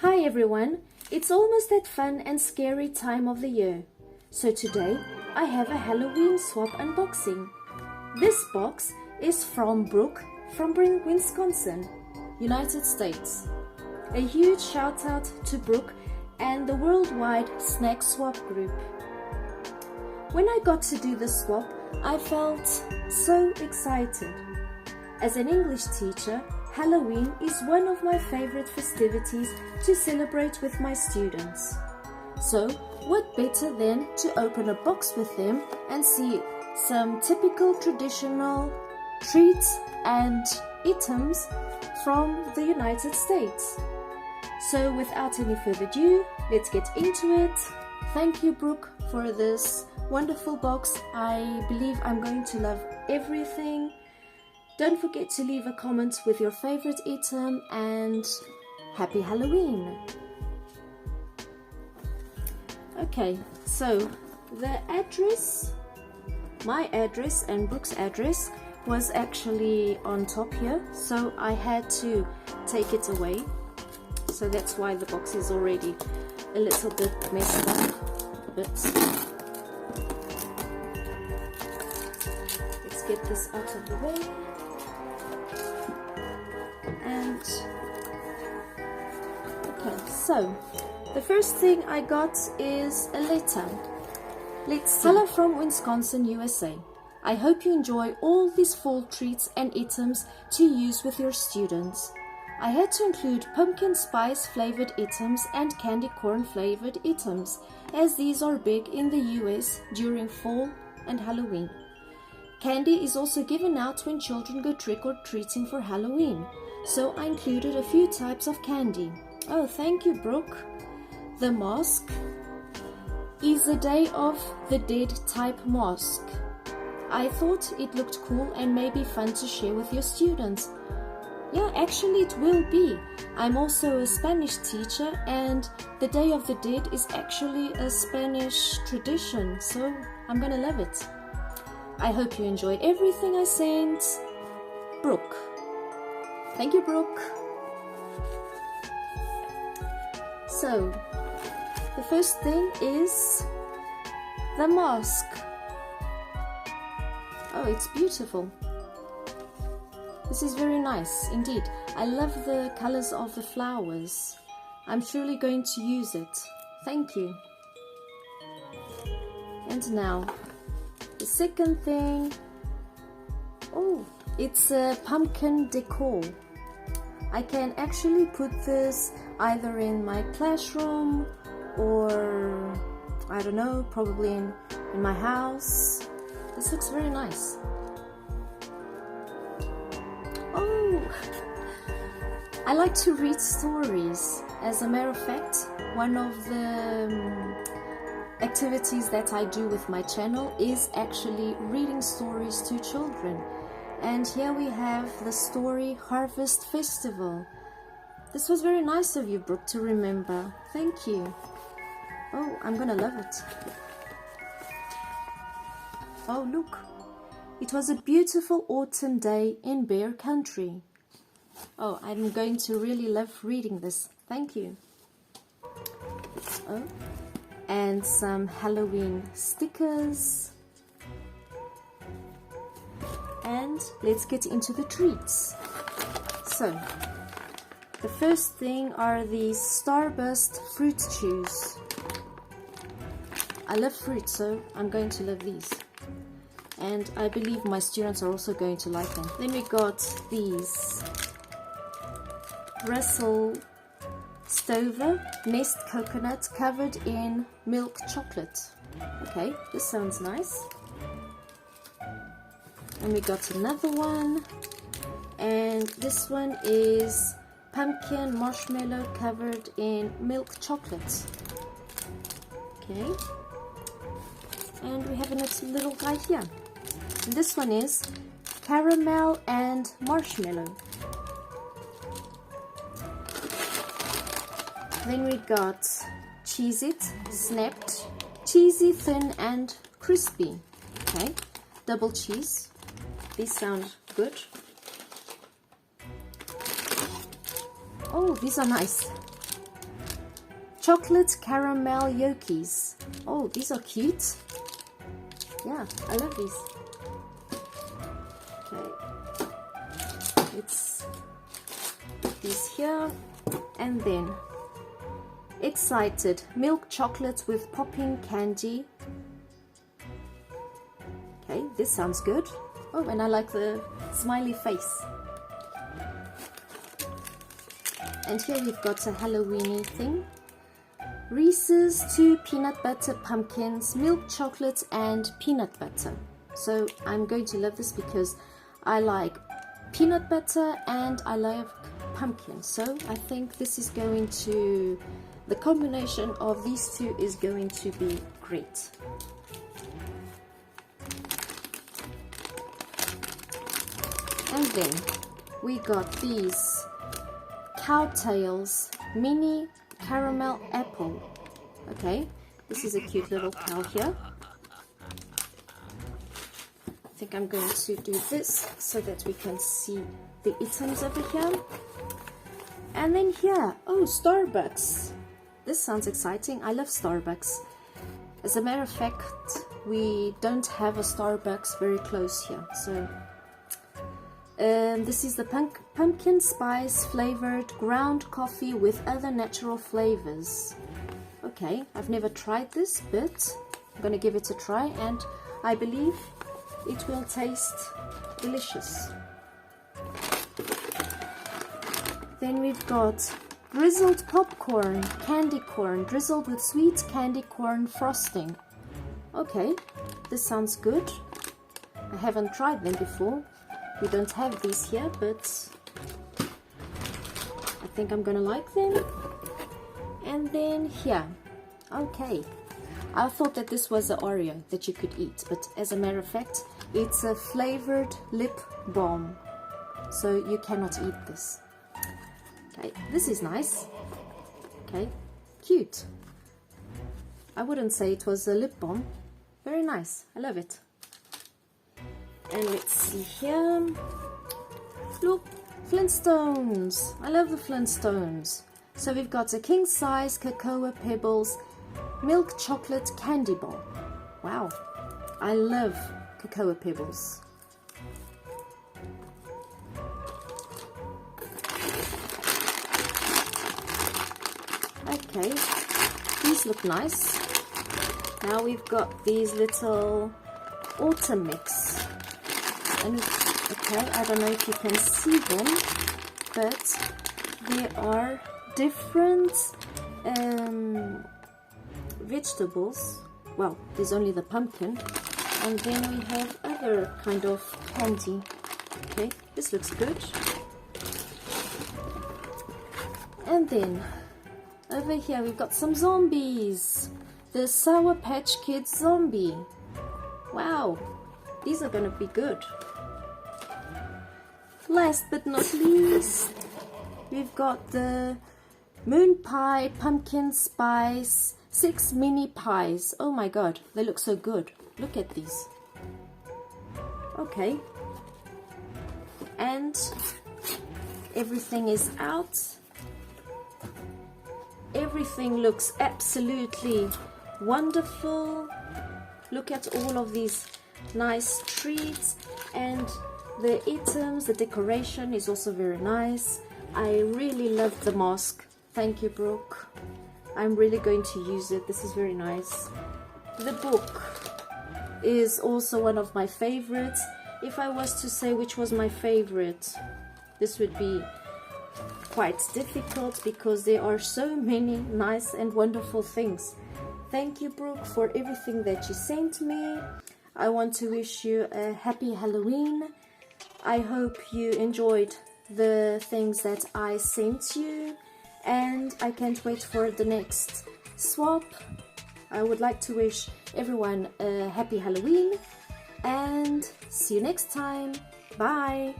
Hi everyone, it's almost that fun and scary time of the year. So today I have a Halloween swap unboxing. This box is from Brooke from Wisconsin, United States. A huge shout out to Brooke and the worldwide snack swap group. When I got to do the swap, I felt so excited. As an English teacher, Halloween is one of my favorite festivities to celebrate with my students. So, what better than to open a box with them and see some typical traditional treats and items from the United States. So, without any further ado, let's get into it. Thank you, Brooke, for this wonderful box. I believe I'm going to love everything. Don't forget to leave a comment with your favorite item and happy Halloween! Okay, so the address, my address and Brooke's address was actually on top here, so I had to take it away. So that's why the box is already a little bit messed up. Let's get this out of the way. And okay, so the first thing I got is a letter. Let's see. Hello from Wisconsin, USA. I hope you enjoy all these fall treats and items to use with your students. I had to include pumpkin spice flavored items and candy corn flavored items, as these are big in the US during fall and Halloween. Candy is also given out when children go trick-or-treating for Halloween, so I included a few types of candy. Oh, thank you, Brooke. The mask is a Day of the Dead type mask. I thought it looked cool and maybe fun to share with your students. Yeah, actually it will be. I'm also a Spanish teacher and the Day of the Dead is actually a Spanish tradition, so I'm gonna love it. I hope you enjoyed everything I sent. Brooke. Thank you, Brooke. So, the first thing is the mask. Oh, it's beautiful. This is very nice indeed. I love the colors of the flowers. I'm surely going to use it. Thank you. And now, the second thing, oh, it's a pumpkin decor. I can actually put this either in my classroom or, I don't know, probably in my house. This looks very nice. Oh, I like to read stories. As a matter of fact, one of the activities that I do with my channel is actually reading stories to children. And here we have the story Harvest Festival. This was very nice of you, Brooke, to remember. Thank you. Oh, I'm gonna love it. Oh, look. It was a beautiful autumn day in Bear Country. Oh, I'm going to really love reading this. Thank you. Oh, and some Halloween stickers. And let's get into the treats. So, the first thing are these Starburst fruit chews. I love fruit, so I'm going to love these. And I believe my students are also going to like them. Then we got these Russell Stover Nest Coconut covered in milk chocolate. Okay, this sounds nice. And we got another one, and this one is pumpkin marshmallow covered in milk chocolate. Okay, and we have a little guy here. And this one is caramel and marshmallow. Then we got Cheez-It Snapped, cheesy, thin and crispy. Okay, double cheese. These sound good. Oh, these are nice. chocolate caramel Yokies. Oh, these are cute. Yeah, I love these. Okay, let's put these here. And then excited milk chocolate with popping candy. Okay, this sounds good. Oh, and I like the smiley face. And here we've got a Halloweeny thing. Reese's 2 peanut butter pumpkins, milk chocolate and peanut butter. So I'm going to love this because I like peanut butter and I love pumpkin. So I think this is going to, the combination of these two is going to be great. And then we got these Cowtails mini caramel apple. Okay, this is a cute little cow here. I think I'm going to do this so that we can see the items over here. And then here, oh, Starbucks. This sounds exciting. I love Starbucks. As a matter of fact, we don't have a Starbucks very close here, so this is the pumpkin spice flavored ground coffee with other natural flavors. Okay, I've never tried this, but I'm gonna give it a try, and I believe it will taste delicious. Then we've got drizzled popcorn, candy corn, drizzled with sweet candy corn frosting. Okay, this sounds good. I haven't tried them before. We don't have these here, but I think I'm gonna like them. And then here, okay, I thought that this was an Oreo that you could eat, but as a matter of fact, it's a flavored lip balm, so you cannot eat this. Okay, this is nice. Okay, cute. I wouldn't say it was a lip balm. Very nice, I love it. And let's see here. Look, Flintstones. I love the Flintstones. So we've got a king size Cocoa Pebbles milk chocolate candy bar. Wow, I love Cocoa Pebbles. Okay, these look nice. Now we've got these little autumn mix. And okay, I don't know if you can see them, but there are different vegetables. Well, there's only the pumpkin, and then we have other kind of candy. Okay, this looks good. And then over here we've got some zombies. The Sour Patch Kids zombie. Wow, these are gonna be good. Last but not least, we've got the moon pie pumpkin spice 6 mini pies. Oh my god, they look so good. Look at these. Okay, and everything is out. Everything looks absolutely wonderful. Look at all of these nice treats, and the items, the decoration is also very nice. I really love the mask. Thank you, Brooke. I'm really going to use it. This is very nice. The book is also one of my favorites. If I was to say which was my favorite, this would be quite difficult because there are so many nice and wonderful things. Thank you, Brooke, for everything that you sent me. I want to wish you a happy Halloween. I hope you enjoyed the things that I sent you, and I can't wait for the next swap. I would like to wish everyone a happy Halloween, and see you next time. Bye!